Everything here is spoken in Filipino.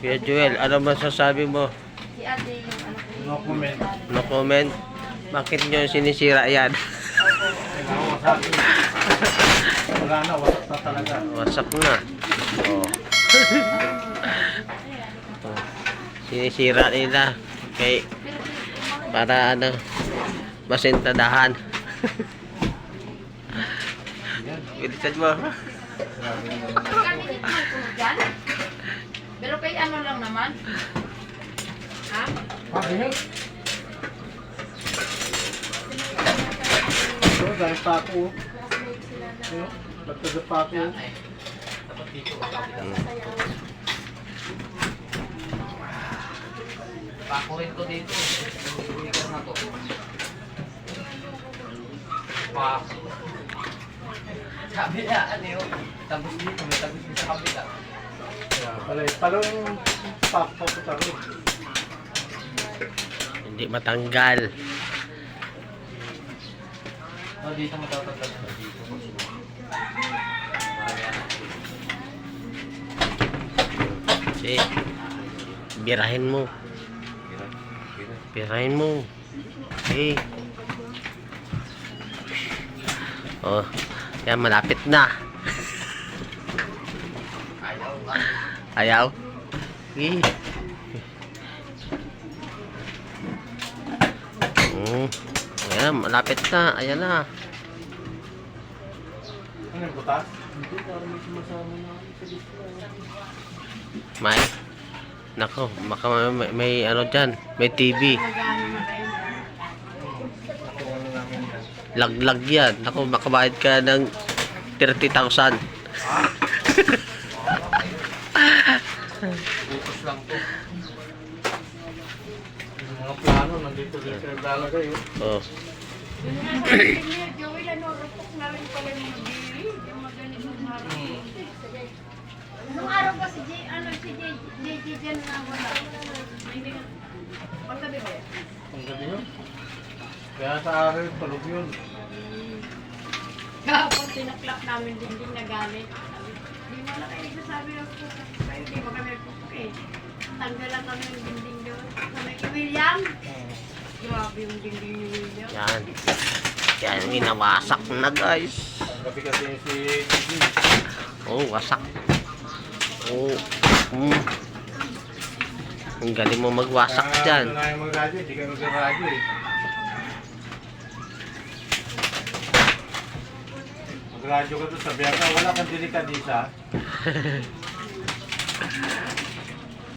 Kuya Joel, ano masasabi mo? Si ate yung ano ko. No comment. No comment? Bakit nyo sinisira yan? Wala na, wasak na talaga. Wasak na. Oh. Oh. Sinisira nila. Okay. Para ano, masintadahan. Bilisan mo. Kami dito magtulog dyan? Pero kay ano lang naman? Ha? Bakit? Ito, dahil pa ako. Ito, nagtaga pa ako. Pakurin ko dito. Lumigas na to. Pak. Sabi niya, ano yun? Tagos dito, may tagos dito sa kabila. Kaya pala, parang pakpa ko taro. Hindi matanggal. Oh, dito matataglag na dito. Kasi, birahin mo. Birahin mo. Okay. Oh, yan malapit na. Ayaw nga. Ayaw? Okay. Ayan, malapit na. Ayan na. Ano yung butas? May. Nako, baka may ano dyan. May TV. Laglag yan. Nako, makabayad ka ng 30,000. Butos lang to. Yung mga plano, nandito din sa naglalagay. Oh. Yun nga, sabi niya, Joel, ano, rupok na rin pala yung magdiri. Yung magaling yung harap. Nung araw pa si JJ dyan na wala. Hindi nga. Pagkabi ba yan? Ang gabi yun. Kaya sa araw yun, tulog yun. Kapag tinaklap namin dingding na gamit. Hindi mo na kayo sabi ako. Kayo, hindi mo kami nagpupuk eh. Tanggalan kami ng dingding doon. Sabi kay William. Grabe yung dingding ni William. Yan. Yan, ginawasak na guys. Ang gabi kasi si Gigi. Oh, wasak. Oh. Ang galing mo magwasak dyan. Ito na yung mag-radyo, hindi ka mag-radyo eh. Mag-radyo ka doon, sabihan ka, wala kang delikadisa.